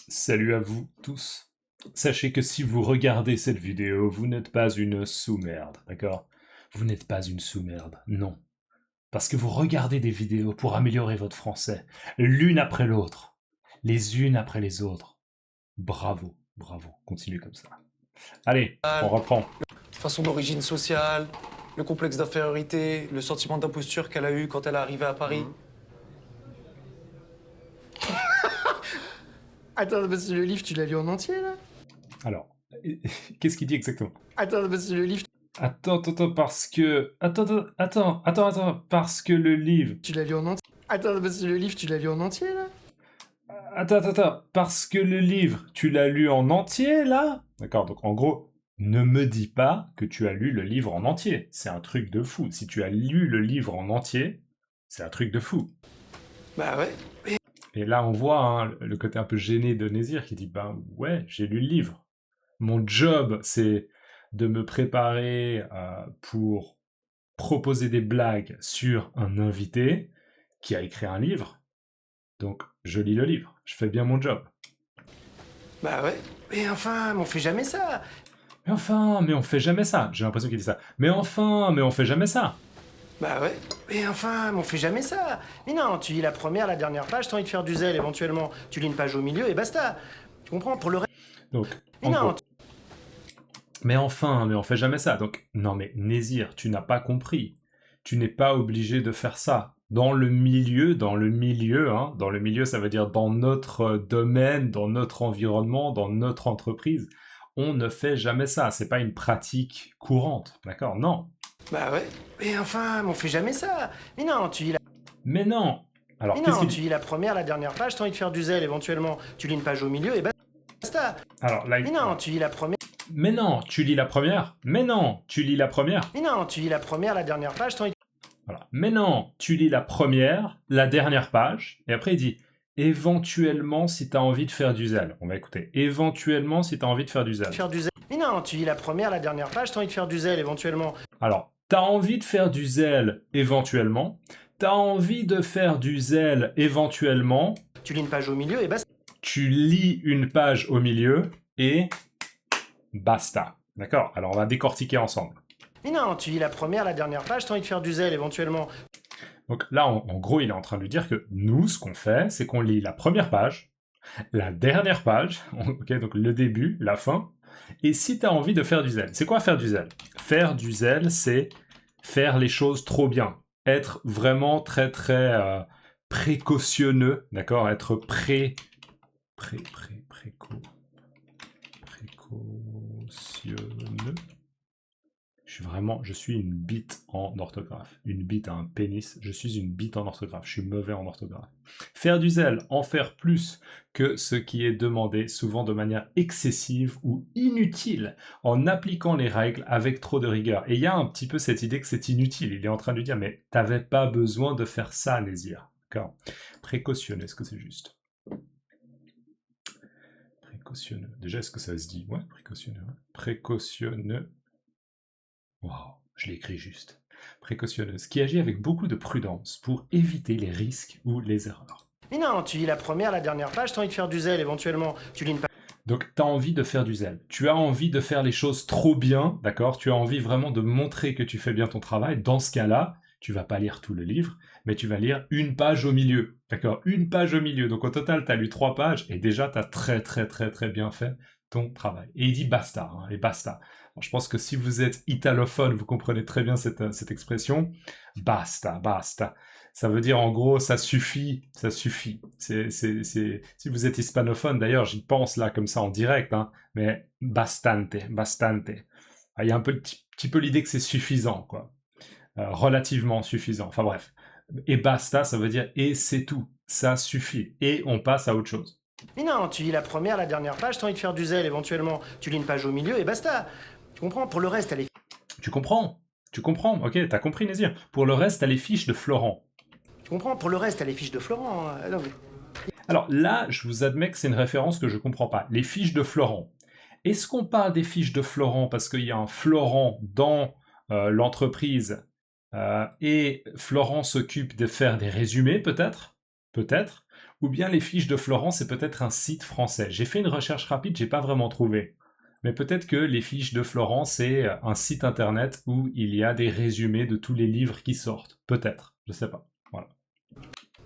Salut à vous tous. Sachez que si vous regardez cette vidéo, vous n'êtes pas une sous-merde, d'accord? Vous n'êtes pas une sous-merde, non. Parce que vous regardez des vidéos pour améliorer votre français, l'une après l'autre, les unes après les autres. Bravo, bravo, continuez comme ça. Allez, on reprend. Façon d'origine sociale, le complexe d'infériorité, le sentiment d'imposture qu'elle a eu quand elle est arrivée à Paris. Attends, parce que le livre, tu l'as lu en entier, là? Alors, qu'est-ce qu'il dit exactement? Attends, parce que le livre, Attends, parce que... Attends, parce que le livre... tu l'as lu en entier? Attends, parce que le livre, tu l'as lu en entier, là? Attends, parce que le livre, tu l'as lu en entier, là? D'accord, donc en gros, ne me dis pas que tu as lu le livre en entier. C'est un truc de fou. Si tu as lu le livre en entier, c'est un truc de fou. Bah ouais. Et là, on voit hein, le côté un peu gêné de Nézir qui dit, ben ouais, j'ai lu le livre. Mon job, c'est de me préparer pour proposer des blagues sur un invité qui a écrit un livre. Donc, je lis le livre. Je fais bien mon job. Bah ouais. Mais enfin, on fait jamais ça. Mais enfin, mais on fait jamais ça. J'ai l'impression qu'il dit ça. Mais enfin, mais on fait jamais ça. Bah ouais. Mais enfin, on fait jamais ça. Mais non, tu lis la première, la dernière page, t'as envie de faire du zèle, éventuellement. Tu lis une page au milieu et basta. Tu comprends? Pour le reste. Donc, Mais en non, gros. Mais enfin, mais on fait jamais ça. Donc, non mais Nézir, tu n'as pas compris. Tu n'es pas obligé de faire ça. Dans le milieu, hein, dans le milieu, ça veut dire dans notre domaine, dans notre environnement, dans notre entreprise, on ne fait jamais ça. C'est pas une pratique courante, d'accord? Non. Bah ouais. Mais enfin, on fait jamais ça. Mais non, tu lis la... Mais non. Alors, Mais qu'est-ce non, qu'il tu dit? lis la première, la dernière page, t'as envie de faire du zèle, éventuellement. Tu lis une page au milieu et basta. Alors là, Mais non, tu lis la première. mais non, tu lis la première. Mais non, tu lis la première. Mais non, tu lis la première, la dernière page, t'as envie de... Voilà. Mais non, tu lis la première, la dernière page, et après il dit éventuellement si tu as envie de faire du zèle. On va écouter. Éventuellement si tu as envie de faire du zèle. faire du zèle. Mais non, tu lis la première, la dernière page, t'as envie de faire du zèle, éventuellement. Alors, t'as envie de faire du zèle éventuellement. T'as envie de faire du zèle éventuellement. Tu lis une page au milieu et basta. Tu lis une page au milieu et basta. D'accord? Alors on va décortiquer ensemble. Mais non, tu lis la première, la dernière page, t'as envie de faire du zèle, éventuellement. Donc là, en gros, il est en train de lui dire que nous, ce qu'on fait, c'est qu'on lit la première page, la dernière page, ok, donc le début, la fin, et si tu as envie de faire du zèle. C'est quoi faire du zèle? Faire du zèle, c'est faire les choses trop bien, être vraiment très précautionneux, d'accord? Être précautionneux. Je suis une bite en orthographe. Une bite à un pénis, je suis une bite en orthographe. Je suis mauvais en orthographe. Faire du zèle, en faire plus que ce qui est demandé, souvent de manière excessive ou inutile, en appliquant les règles avec trop de rigueur. Et il y a un petit peu cette idée que c'est inutile. Il est en train de lui dire, mais t'avais pas besoin de faire ça, Nézir. D'accord? Précautionneux, est-ce que c'est juste? Précautionneux. Déjà, est-ce que ça se dit? Ouais, précautionneux. Précautionneux. Wow, je l'ai écrit juste. Précautionneuse, qui agit avec beaucoup de prudence pour éviter les risques ou les erreurs. Mais non, tu lis la première, la dernière page, t'as envie de faire du zèle, éventuellement. Tu lis une page. Donc, tu as envie de faire du zèle. Tu as envie de faire les choses trop bien, d'accord? Tu as envie vraiment de montrer que tu fais bien ton travail. Dans ce cas-là, tu vas pas lire tout le livre, mais tu vas lire une page au milieu, d'accord? Une page au milieu. Donc, au total, tu as lu 3 pages et déjà, tu as très bien fait ton travail. Et il dit basta, hein, et basta. Alors, je pense que si vous êtes italophone, vous comprenez très bien cette expression. Basta. Ça veut dire en gros, ça suffit. Si vous êtes hispanophone, d'ailleurs, j'y pense là comme ça en direct, hein, mais bastante. Ah, il y a un petit peu l'idée que c'est suffisant, quoi. Relativement suffisant. Enfin bref. Et basta, ça veut dire et c'est tout. Ça suffit. Et on passe à autre chose. Mais non, tu lis la première, la dernière page, t'as envie de faire du zèle, éventuellement. Tu lis une page au milieu et basta. Tu comprends? Pour le reste, elle est... Tu comprends? Ok, t'as compris, Nézir. Pour le reste, t'as les fiches de Florent. Tu comprends? Pour le reste, elle est fiche de Florent. Non, mais... Alors là, je vous admets que c'est une référence que je comprends pas. Les fiches de Florent. Est-ce qu'on parle des fiches de Florent parce qu'il y a un Florent dans l'entreprise et Florent s'occupe de faire des résumés, peut-être? Peut-être. Ou bien les fiches de Florent, c'est peut-être un site français. J'ai fait une recherche rapide, j'ai pas vraiment trouvé. Mais peut-être que les fiches de Florent, c'est un site internet où il y a des résumés de tous les livres qui sortent. Peut-être, je sais pas. Voilà.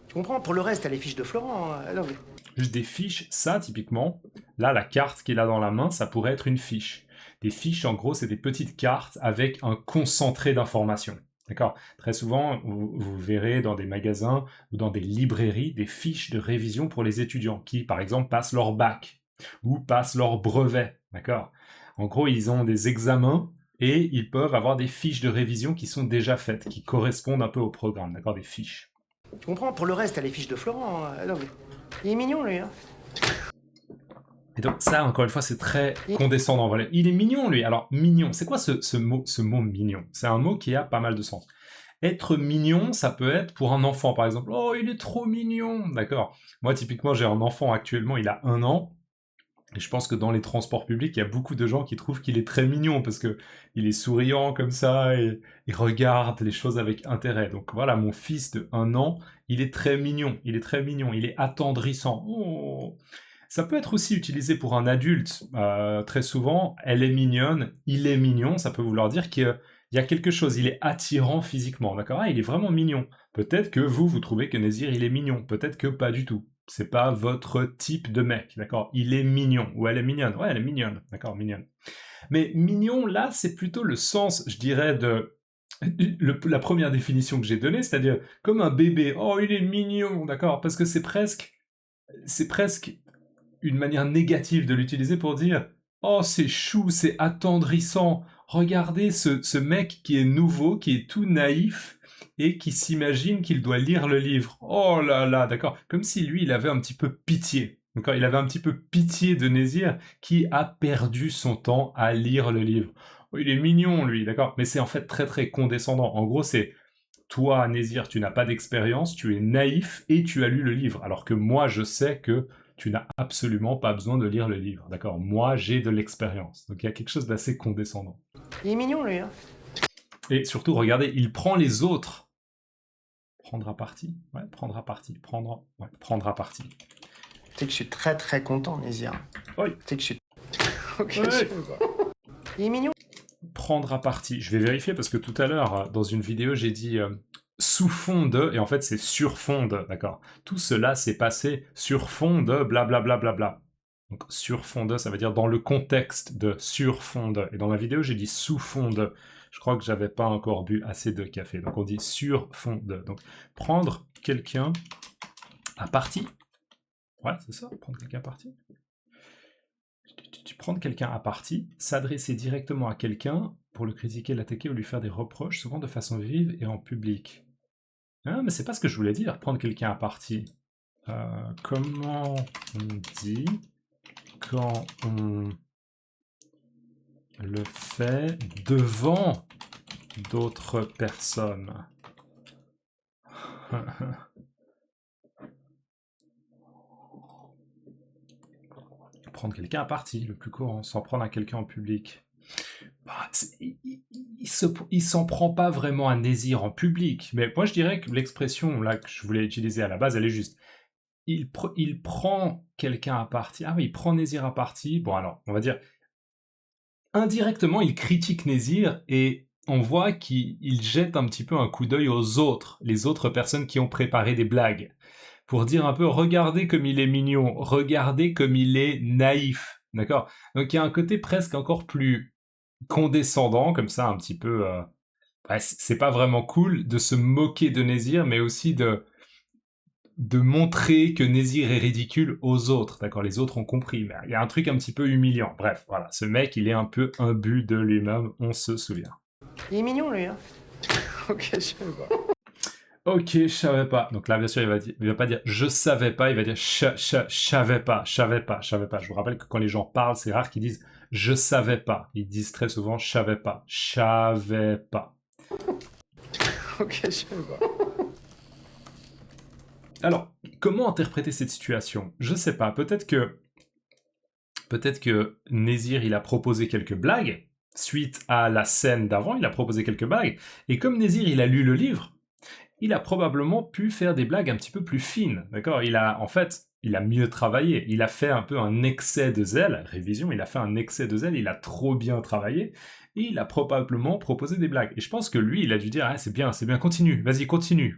Tu comprends? Pour le reste, t'as les fiches de Florent. Non, mais... Juste des fiches, ça typiquement, là la carte qu'il a dans la main, ça pourrait être une fiche. Des fiches, en gros, c'est des petites cartes avec un concentré d'informations. D'accord? Très souvent, vous verrez dans des magasins ou dans des librairies des fiches de révision pour les étudiants qui, par exemple, passent leur bac ou passent leur brevet. D'accord? En gros, ils ont des examens et ils peuvent avoir des fiches de révision qui sont déjà faites, qui correspondent un peu au programme. D'accord? Des fiches. Tu comprends? Pour le reste, t'as les fiches de Florent. Non, mais... Il est mignon, lui. Hein. Et donc ça, encore une fois, c'est très condescendant. Voilà. Il est mignon, lui. Alors, mignon, c'est quoi ce mot mignon? C'est un mot qui a pas mal de sens. Être mignon, ça peut être pour un enfant, par exemple. Oh, il est trop mignon. D'accord. Moi, typiquement, j'ai un enfant actuellement, il a 1 an. Et je pense que dans les transports publics, il y a beaucoup de gens qui trouvent qu'il est très mignon parce que il est souriant comme ça et il regarde les choses avec intérêt. Donc voilà, mon fils de 1 an, il est très mignon. Il est très mignon. Il est attendrissant. Oh. Ça peut être aussi utilisé pour un adulte. Très souvent, elle est mignonne, il est mignon. Ça peut vouloir dire qu'il y a quelque chose. Il est attirant physiquement. D'accord? Ah, il est vraiment mignon. Peut-être que vous trouvez que Nézir, il est mignon. Peut-être que pas du tout. C'est pas votre type de mec, d'accord? Il est mignon, ou elle est mignonne. Ouais, elle est mignonne, d'accord, mignonne. Mais mignon, là, c'est plutôt le sens, je dirais, de la première définition que j'ai donnée, c'est-à-dire comme un bébé. Oh, il est mignon, d'accord? Parce que c'est presque une manière négative de l'utiliser pour dire oh, c'est chou, c'est attendrissant. Regardez ce mec qui est nouveau, qui est tout naïf et qui s'imagine qu'il doit lire le livre. Oh là là, d'accord. Comme si lui, il avait un petit peu pitié. D'accord, il avait un petit peu pitié de Nézir qui a perdu son temps à lire le livre. Oh, il est mignon, lui, d'accord. Mais c'est en fait très très condescendant. En gros, c'est toi, Nézir, tu n'as pas d'expérience, tu es naïf et tu as lu le livre. Alors que moi, je sais que tu n'as absolument pas besoin de lire le livre, d'accord? Moi, j'ai de l'expérience. Donc il y a quelque chose d'assez condescendant. Il est mignon, lui. Hein. Et surtout, regardez, il prend les autres. Prendra parti? Ouais, prendra parti. Prendra parti. Tu sais que je suis très très content, Nézir. Oui. Tu sais que je suis... Ok, Ouais. Il est mignon. Prendra parti. Je vais vérifier parce que tout à l'heure, dans une vidéo, j'ai dit sous fond de, et en fait c'est sur fond de, d'accord? Tout cela s'est passé sur fond de blablabla. Bla, bla, bla. Donc sur fond de, ça veut dire dans le contexte de sur fond de. Et dans la vidéo, j'ai dit sous fond de. Je crois que j'avais pas encore bu assez de café. Donc on dit sur fond de. Donc prendre quelqu'un à partie. Ouais, c'est ça, prendre quelqu'un à partie. Prendre quelqu'un à partie, s'adresser directement à quelqu'un pour le critiquer, l'attaquer ou lui faire des reproches, souvent de façon vive et en public. Ah, mais c'est pas ce que je voulais dire, prendre quelqu'un à partie. Comment on dit quand on le fait devant d'autres personnes? Prendre quelqu'un à partie, le plus courant, s'en prendre à quelqu'un en public. Bah, il s'en prend pas vraiment à Nézir en public, mais moi je dirais que l'expression là que je voulais utiliser à la base, elle est juste. Il prend quelqu'un à partie. Ah oui, il prend Nézir à partie. Bon alors, on va dire indirectement, il critique Nézir et on voit qu'il jette un petit peu un coup d'œil aux autres, les autres personnes qui ont préparé des blagues, pour dire un peu, regardez comme il est mignon, regardez comme il est naïf, d'accord? Donc il y a un côté presque encore plus condescendant, comme ça, un petit peu... ouais, c'est pas vraiment cool de se moquer de Nézir, mais aussi de montrer que Nézir est ridicule aux autres, d'accord? Les autres ont compris, mais il y a un truc un petit peu humiliant. Bref, voilà, ce mec, il est un peu imbu de lui-même, on se souvient. Il est mignon, lui. Hein. Ok, je sais pas. Ok, je savais pas. Donc là, bien sûr, il va pas dire je savais pas, il va dire je savais pas. Je vous rappelle que quand les gens parlent, c'est rare qu'ils disent je savais pas. Ils disent très souvent je savais pas. Ok, je sais pas. Alors, comment interpréter cette situation? Je sais pas. Peut-être que Nézir, il a proposé quelques blagues. Suite à la scène d'avant, il a proposé quelques blagues. Et comme Nézir, il a lu le livre, il a probablement pu faire des blagues un petit peu plus fines, d'accord? En fait, il a mieux travaillé, il a fait un peu un excès de zèle, révision, il a fait un excès de zèle, il a trop bien travaillé, et il a probablement proposé des blagues. Et je pense que lui, il a dû dire, ah, c'est bien, continue, vas-y, continue,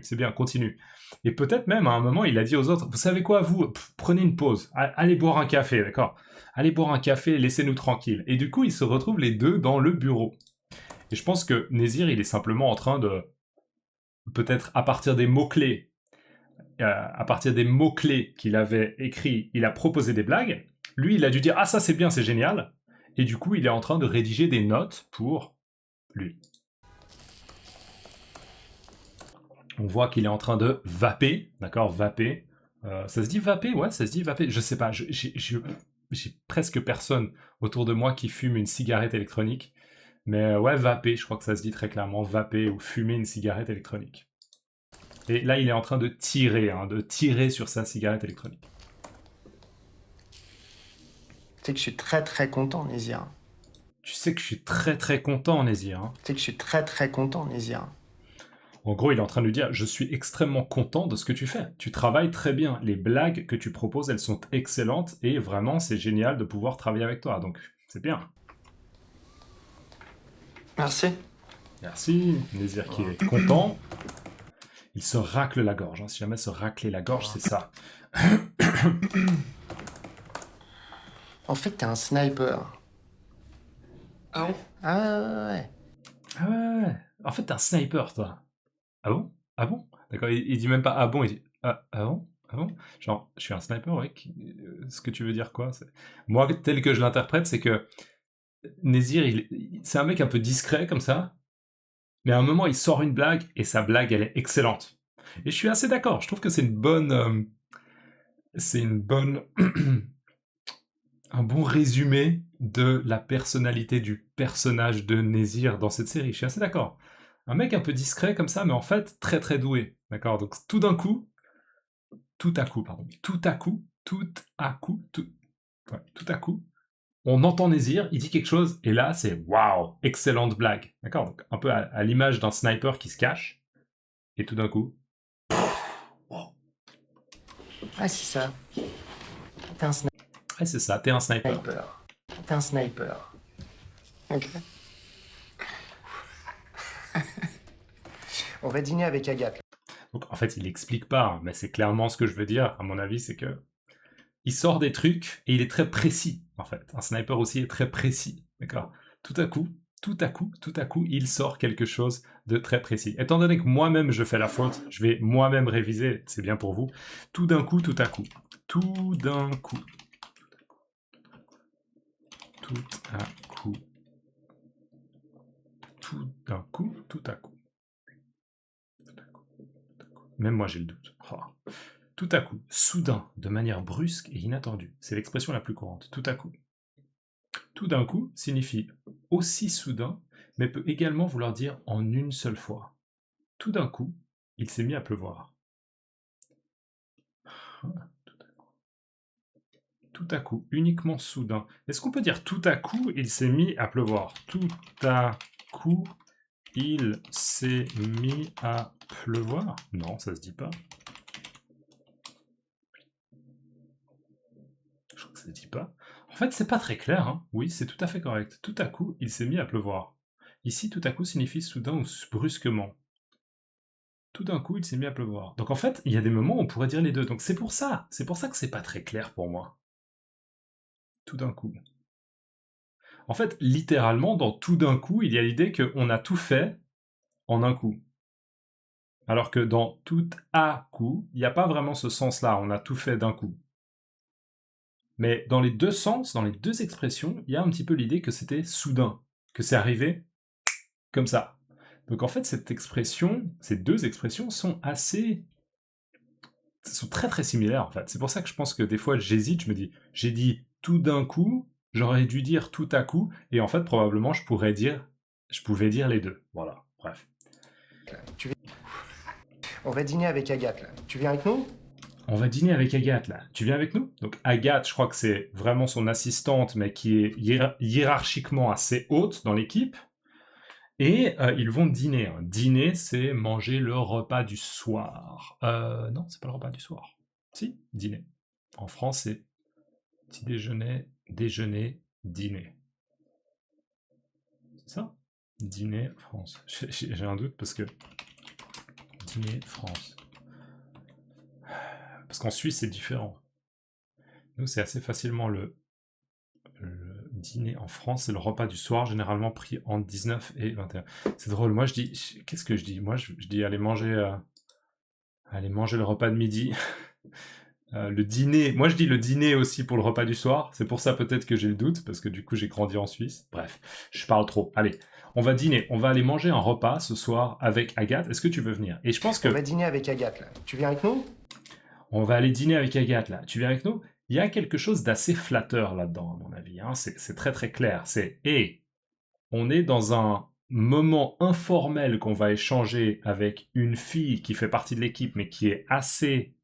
c'est bien, continue. Et peut-être même, à un moment, il a dit aux autres, vous savez quoi, vous, prenez une pause, allez boire un café, d'accord? Allez boire un café, laissez-nous tranquilles. Et du coup, ils se retrouvent les deux dans le bureau. Et je pense que Nézir, il est simplement en train de, peut-être à partir des mots-clés, qu'il avait écrits, il a proposé des blagues. Lui, il a dû dire, ah ça c'est bien, c'est génial. Et du coup, il est en train de rédiger des notes pour lui. On voit qu'il est en train de vaper, d'accord, vaper. Ça se dit vaper? Ouais, ça se dit vaper. Je sais pas, j'ai presque personne autour de moi qui fume une cigarette électronique. Mais ouais, vaper, je crois que ça se dit très clairement, vaper ou fumer une cigarette électronique. Et là, il est en train de tirer sur sa cigarette électronique. Tu sais que je suis très très content, Nézir. Tu sais que je suis très très content, Nézir. Hein. Tu sais que je suis très très content, Nézir. En gros, il est en train de lui dire, je suis extrêmement content de ce que tu fais. Tu travailles très bien. Les blagues que tu proposes, elles sont excellentes. Et vraiment, c'est génial de pouvoir travailler avec toi. Donc, c'est bien. Merci. Merci, Nézir qui est content. Il se racle la gorge. Hein. Si jamais se racler la gorge, c'est ça. En fait, t'es un sniper. Ah bon? Ah ouais. Ah ouais. En fait, t'es un sniper, toi. Ah bon? Ah bon? D'accord, il dit même pas ah bon, il dit ah bon? Ah bon? Genre, je suis un sniper, ouais. Ce que tu veux dire quoi? Moi, tel que je l'interprète, c'est que Nézir, c'est un mec un peu discret comme ça, mais à un moment, il sort une blague, et sa blague, elle est excellente. Et je suis assez d'accord, je trouve que c'est une bonne... un bon résumé de la personnalité du personnage de Nézir dans cette série, je suis assez d'accord. Un mec un peu discret comme ça, mais en fait, très très doué, d'accord? Donc tout à coup, on entend Nézir, il dit quelque chose, et là, c'est waouh, excellente blague. D'accord? Donc, un peu à l'image d'un sniper qui se cache, et tout d'un coup. Ah, c'est ça. T'es un Ouais, c'est ça, t'es un sniper. T'es un sniper. Ok. On va dîner avec Agathe. Donc, en fait, il explique pas, hein, mais c'est clairement ce que je veux dire, à mon avis, c'est que il sort des trucs et il est très précis, en fait. Un sniper aussi est très précis, d'accord? Tout à coup, il sort quelque chose de très précis. Étant donné que moi-même je fais la faute, je vais moi-même réviser, c'est bien pour vous. Tout d'un coup. Même moi j'ai le doute. Oh. Tout à coup, soudain, de manière brusque et inattendue. C'est l'expression la plus courante. Tout à coup. Tout d'un coup signifie aussi soudain, mais peut également vouloir dire en une seule fois. Tout d'un coup, il s'est mis à pleuvoir. Tout à coup, uniquement soudain. Est-ce qu'on peut dire tout à coup, il s'est mis à pleuvoir? Tout à coup, il s'est mis à pleuvoir? Non, ça se dit pas. Je crois que ça se dit pas. En fait, c'est pas très clair, hein. Oui, c'est tout à fait correct. Tout à coup, il s'est mis à pleuvoir. Ici, tout à coup signifie soudain ou brusquement. Tout d'un coup, il s'est mis à pleuvoir. Donc en fait, il y a des moments où on pourrait dire les deux. Donc c'est pour ça que c'est pas très clair pour moi. Tout d'un coup. En fait, littéralement, dans tout d'un coup, il y a l'idée qu'on a tout fait en un coup. Alors que dans tout à coup, il n'y a pas vraiment ce sens-là, on a tout fait d'un coup. Mais dans les deux sens, dans les deux expressions, il y a un petit peu l'idée que c'était soudain, que c'est arrivé comme ça. Donc en fait, ces deux expressions sont sont très très similaires en fait. C'est pour ça que je pense que des fois j'hésite, je me dis, j'ai dit tout d'un coup, j'aurais dû dire tout à coup, et en fait probablement je pouvais dire les deux. Voilà, bref. On va dîner avec Agathe, là. Tu viens avec nous? On va dîner avec Agathe, là. Tu viens avec nous? Donc Agathe, je crois que c'est vraiment son assistante, mais qui est hiérarchiquement assez haute dans l'équipe. Et ils vont dîner. Hein. Dîner, c'est manger le repas du soir. Non, c'est pas le repas du soir. Si, dîner. En France, c'est petit déjeuner, déjeuner, dîner. C'est ça? Dîner, France. J'ai un doute parce que... Dîner, France. Parce qu'en Suisse, c'est différent. Nous, c'est assez facilement le dîner en France, c'est le repas du soir, généralement pris entre 19 et 21. C'est drôle, moi je dis... Qu'est-ce que je dis? Moi, je dis aller manger le repas de midi. Le dîner, moi je dis le dîner aussi pour le repas du soir, c'est pour ça peut-être que j'ai le doute, parce que du coup j'ai grandi en Suisse. Bref, je parle trop. Allez, on va dîner, on va aller manger un repas ce soir avec Agathe. Est-ce que tu veux venir? Et je pense que... On va dîner avec Agathe, là. Tu viens avec nous? On va aller dîner avec Agathe, là. Tu viens avec nous? Il y a quelque chose d'assez flatteur là-dedans, à mon avis. Hein. C'est très très clair. C'est, on est dans un moment informel qu'on va échanger avec une fille qui fait partie de l'équipe, mais qui est assez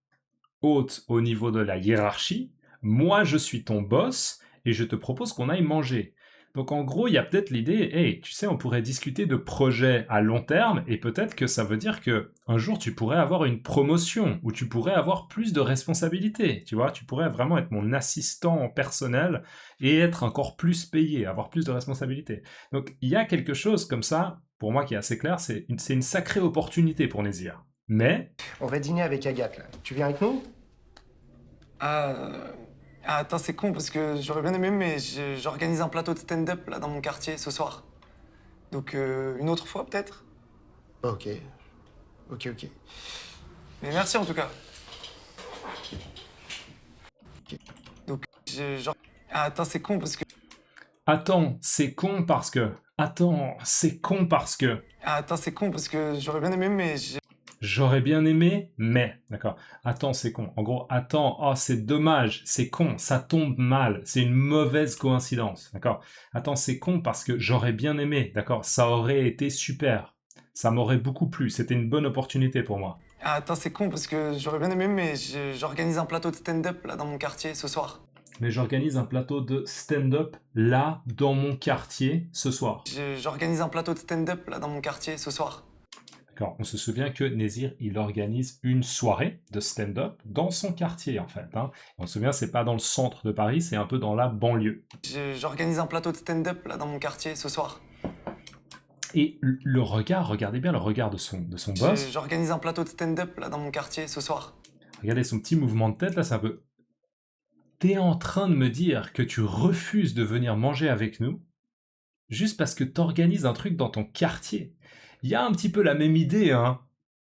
haute au niveau de la hiérarchie. Moi, je suis ton boss, et je te propose qu'on aille manger. Donc en gros, il y a peut-être l'idée, tu sais, on pourrait discuter de projets à long terme, et peut-être que ça veut dire que un jour tu pourrais avoir une promotion, ou tu pourrais avoir plus de responsabilités, tu vois, tu pourrais vraiment être mon assistant personnel, et être encore plus payé, avoir plus de responsabilités. Donc il y a quelque chose comme ça, pour moi qui est assez clair, c'est une sacrée opportunité pour Nézir. Mais... On va dîner avec Agathe, là. Tu viens avec nous? Attends, c'est con parce que j'aurais bien aimé, mais j'organise un plateau de stand-up là dans mon quartier ce soir. Donc une autre fois peut-être? Ok. Mais merci en tout cas. Donc attends, c'est con parce que... Attends, c'est con parce que... Attends, c'est con parce que... Attends, c'est con parce que j'aurais bien aimé, mais J'aurais bien aimé, mais... D'accord. Attends, c'est con. En gros, attends, oh, c'est dommage, c'est con, ça tombe mal, c'est une mauvaise coïncidence. D'accord. Attends, c'est con parce que j'aurais bien aimé. D'accord. Ça aurait été super. Ça m'aurait beaucoup plu. C'était une bonne opportunité pour moi. Attends, c'est con parce que j'aurais bien aimé, mais j'organise un plateau de stand-up là dans mon quartier ce soir. Mais j'organise un plateau de stand-up là, dans mon quartier, ce soir. J'organise un plateau de stand-up là dans mon quartier ce soir. D'accord. On se souvient que Nézir, il organise une soirée de stand-up dans son quartier, en fait. Hein. On se souvient, c'est pas dans le centre de Paris, c'est un peu dans la banlieue. J'organise un plateau de stand-up là dans mon quartier ce soir. Et le regard, regardez bien le regard de son boss. J'organise un plateau de stand-up là dans mon quartier ce soir. Regardez son petit mouvement de tête, là, c'est un peu... T'es en train de me dire que tu refuses de venir manger avec nous juste parce que t'organises un truc dans ton quartier. Il y a un petit peu la même idée, hein.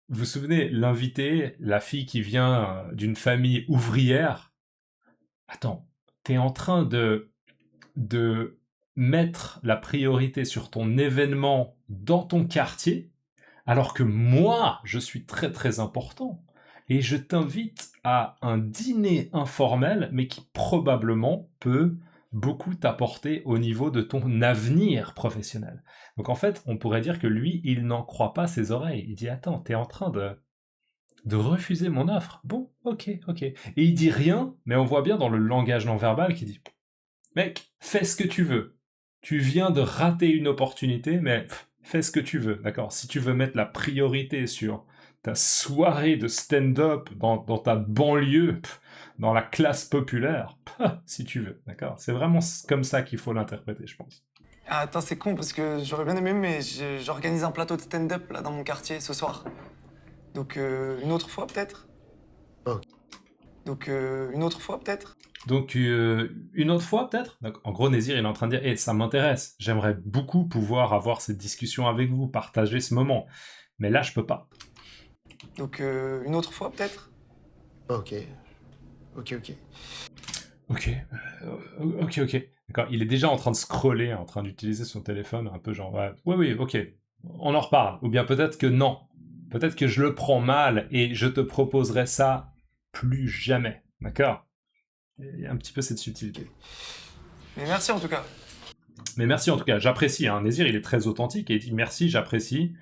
Vous vous souvenez, l'invité, la fille qui vient d'une famille ouvrière. Attends, t'es en train de mettre la priorité sur ton événement dans ton quartier, alors que moi, je suis très très important. Et je t'invite à un dîner informel, mais qui probablement peut beaucoup t'apporter au niveau de ton avenir professionnel. Donc en fait, on pourrait dire que lui, il n'en croit pas ses oreilles. Il dit, attends, t'es en train de refuser mon offre. Bon, ok. Et il dit rien, mais on voit bien dans le langage non verbal qu'il dit, mec, fais ce que tu veux. Tu viens de rater une opportunité, mais fais ce que tu veux, d'accord? Si tu veux mettre la priorité sur ta soirée de stand-up dans ta banlieue, dans la classe populaire, si tu veux, d'accord? C'est vraiment comme ça qu'il faut l'interpréter, je pense. Attends, c'est con parce que j'aurais bien aimé, mais j'organise un plateau de stand-up là dans mon quartier ce soir. Donc une autre fois peut-être? Donc une autre fois peut-être? Donc, une autre fois, peut-être? Donc, en gros, Nézir, il est en train de dire, ça m'intéresse. J'aimerais beaucoup pouvoir avoir cette discussion avec vous, partager ce moment. Mais là, je peux pas. Donc, une autre fois, peut-être? Ok. Ok. D'accord, il est déjà en train de scroller, en train d'utiliser son téléphone, un peu genre, oui, ok, on en reparle. Ou bien peut-être que non. Peut-être que je le prends mal et je te proposerai ça plus jamais. D'accord? Il y a un petit peu cette subtilité. Mais merci en tout cas. Mais merci en tout cas, j'apprécie. Hein. Nézir, il est très authentique et il dit merci, j'apprécie.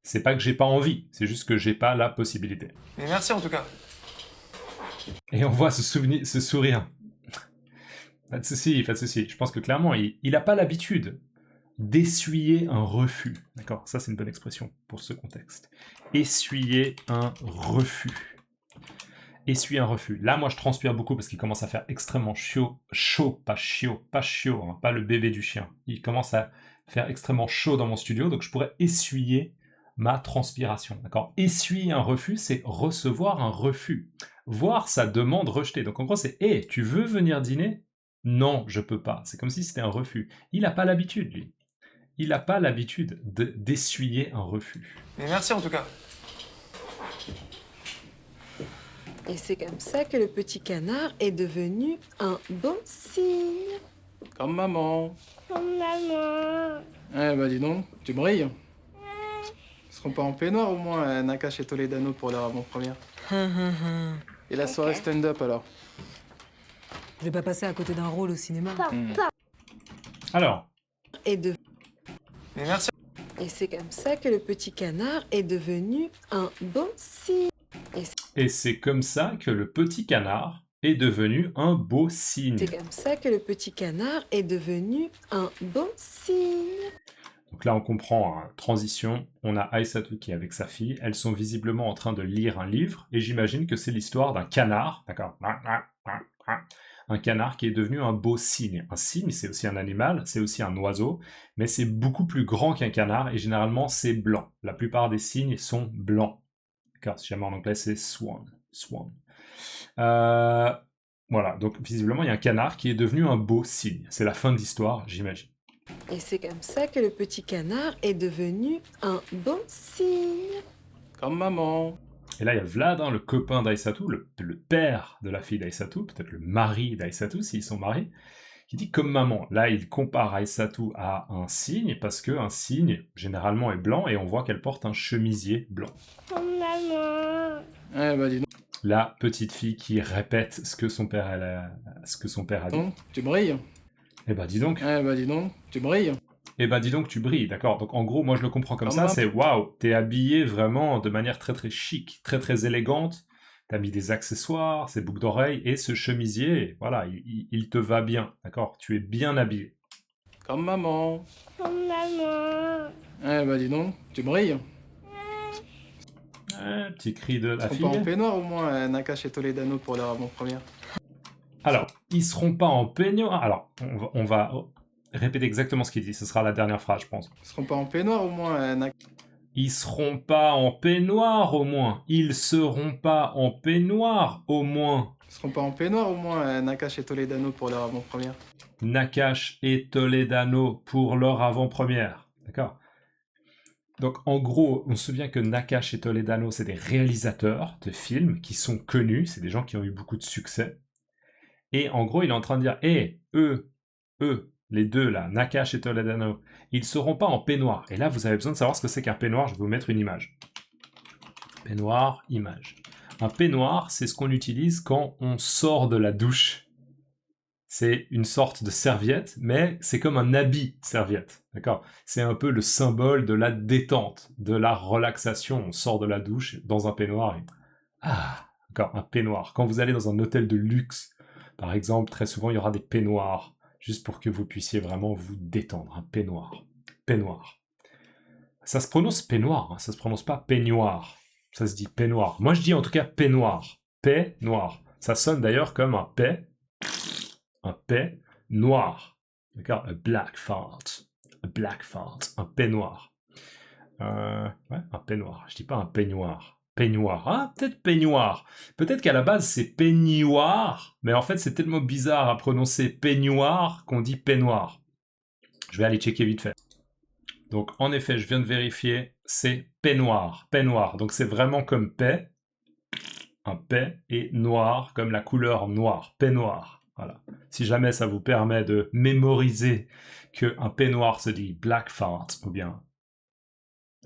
C'est pas que j'ai pas envie, c'est juste que j'ai pas la possibilité. Mais merci en tout cas. Et on voit ce sourire. Pas de souci. Je pense que clairement, il a pas l'habitude d'essuyer un refus. D'accord? Ça, c'est une bonne expression pour ce contexte. Essuyer un refus. Essuyer un refus. Là, moi, je transpire beaucoup parce qu'il commence à faire extrêmement chaud, pas chiot, hein, pas le bébé du chien. Il commence à faire extrêmement chaud dans mon studio, donc je pourrais essuyer ma transpiration. D'accord? Essuyer un refus, c'est recevoir un refus. Voir sa demande rejetée. Donc en gros, c'est hey, tu veux venir dîner? Non, je peux pas. C'est comme si c'était un refus. Il n'a pas l'habitude, lui. Il n'a pas l'habitude d'essuyer un refus. Mais merci en tout cas. Et c'est comme ça que le petit canard est devenu un beau cygne. Comme maman. Comme maman. Eh bah dis donc, tu brilles. Ils seront pas en peignoir au moins, Nakash et Toledano pour leur avant-première. Et la soirée stand-up alors? Je vais pas passer à côté d'un rôle au cinéma. Alors, Mais merci. Et c'est comme ça que le petit canard est devenu un beau cygne. et c'est comme ça que le petit canard est devenu un beau cygne. C'est comme ça que le petit canard est devenu un beau cygne. Donc là, on comprend, hein, transition, on a Aïssatou qui est avec sa fille, elles sont visiblement en train de lire un livre, et j'imagine que c'est l'histoire d'un canard, d'accord? Un canard qui est devenu un beau cygne. Un cygne, c'est aussi un animal, c'est aussi un oiseau, mais c'est beaucoup plus grand qu'un canard, et généralement, c'est blanc. La plupart des cygnes sont blancs. D'accord? Si jamais en anglais, c'est swan. Voilà, donc visiblement, il y a un canard qui est devenu un beau cygne. C'est la fin de l'histoire, j'imagine. Et c'est comme ça que le petit canard est devenu un beau cygne. Comme maman. Et là, il y a Vlad, hein, le copain d'Aïssatou, le père de la fille d'Aïssatou, peut-être le mari d'Aïssatou, s'ils sont mariés, qui dit comme maman. Là, il compare Aïssatou à un cygne, parce qu'un cygne, généralement, est blanc, et on voit qu'elle porte un chemisier blanc. Comme maman. Eh bah dis donc, La petite fille qui répète ce que son père a dit. tu brilles. Eh ben, dis donc. Eh bah dis donc, tu brilles. Eh ben, dis donc, tu brilles, d'accord? Donc, en gros, moi, je le comprends comme Comme ça, ma- c'est waouh, t'es habillé vraiment de manière très, très chic, très, très élégante. T'as mis des accessoires, ces boucles d'oreilles, et ce chemisier, voilà, il te va bien, d'accord? Tu es bien habillé. Comme maman. Comme maman. Eh bah dis donc, tu brilles. Petit cri de la Ils seront pas en fille. peignoir au moins, Nakash et Toledano pour leur avant-première. Alors, ils seront pas en peignoir. Alors, on va répéter exactement ce qu'il dit, ce sera la dernière phrase, je pense. Ils seront pas en peignoir au moins, Ils seront pas en peignoir au moins. Ils seront pas en peignoir au moins. Ils seront pas en peignoir au moins, Nakash et Toledano pour leur avant-première. Nakash et Toledano pour leur avant-première. D'accord? Donc en gros, on se souvient que Nakash et Toledano, c'est des réalisateurs de films qui sont connus, c'est des gens qui ont eu beaucoup de succès. Et en gros, il est en train de dire, eux, les deux là, Nakash et Toledano, ils seront pas en peignoir. Et là, vous avez besoin de savoir ce que c'est qu'un peignoir, je vais vous mettre une image. Peignoir, image. Un peignoir, c'est ce qu'on utilise quand on sort de la douche. C'est une sorte de serviette, mais c'est comme un habit serviette, d'accord? C'est un peu le symbole de la détente, de la relaxation. On sort de la douche dans un peignoir et... Ah, d'accord, un peignoir. Quand vous allez dans un hôtel de luxe, par exemple, très souvent, il y aura des peignoirs, juste pour que vous puissiez vraiment vous détendre. Un peignoir. Peignoir. Ça se prononce peignoir, hein, ça se prononce pas peignoir. Ça se dit peignoir. Moi, je dis en tout cas peignoir. Peignoir. Ça sonne d'ailleurs comme un paix noir. D'accord? A black fart. A black fart. Un peignoir. Ouais, un peignoir. Je dis pas un peignoir. Peignoir. Ah, peut-être peignoir. Peut-être qu'à la base, c'est peignoir, mais en fait, c'est tellement bizarre à prononcer peignoir qu'on dit peignoir. Je vais aller checker vite fait. Donc, en effet, je viens de vérifier, c'est peignoir. Peignoir. Donc, c'est vraiment comme paix. Un paix et noir, comme la couleur noire. Peignoir. Voilà. Si jamais ça vous permet de mémoriser qu'un peignoir se dit black fart, ou bien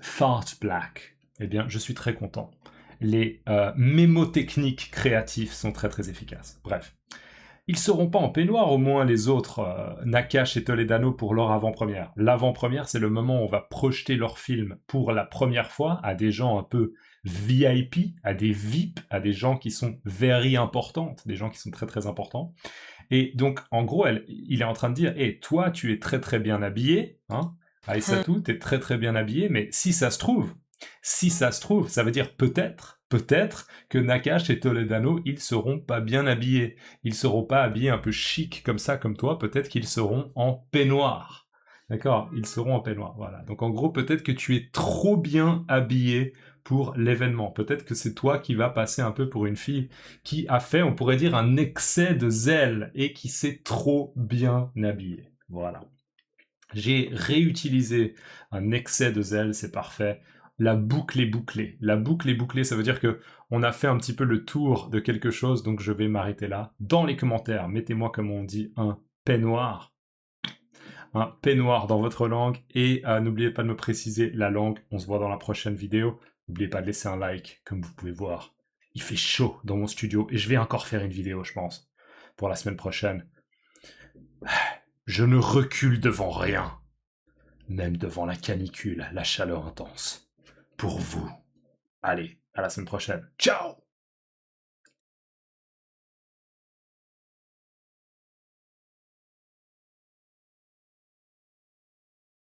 fart black, eh bien, je suis très content. Les mémotechniques créatifs sont très très efficaces. Bref. Ils seront pas en peignoir, au moins les autres, Nakash et Toledano, pour leur avant-première. L'avant-première, c'est le moment où on va projeter leur film pour la première fois à des gens un peu VIP, à des VIP, à des gens qui sont very importantes, des gens qui sont très très importants. Et donc, en gros, il est en train de dire, toi, tu es très très bien habillé, hein, Aïssatou, t'es très très bien habillée, mais si ça se trouve, ça veut dire peut-être que Nakash et Toledano, ils seront pas bien habillés. Ils seront pas habillés un peu chic comme ça, comme toi. Peut-être qu'ils seront en peignoir. D'accord? Ils seront en peignoir. Voilà. Donc en gros, peut-être que tu es trop bien habillé pour l'événement. Peut-être que c'est toi qui vas passer un peu pour une fille qui a fait, on pourrait dire, un excès de zèle et qui s'est trop bien habillée. Voilà. J'ai réutilisé un excès de zèle, c'est parfait. La boucle est bouclée. La boucle est bouclée, ça veut dire que on a fait un petit peu le tour de quelque chose, donc je vais m'arrêter là. Dans les commentaires, mettez-moi, comme on dit, un peignoir dans votre langue, et n'oubliez pas de me préciser la langue. On se voit dans la prochaine vidéo. N'oubliez pas de laisser un like, comme vous pouvez voir. Il fait chaud dans mon studio, et je vais encore faire une vidéo, je pense, pour la semaine prochaine. Je ne recule devant rien, même devant la canicule, la chaleur intense. Pour vous. Allez, à la semaine prochaine. Ciao!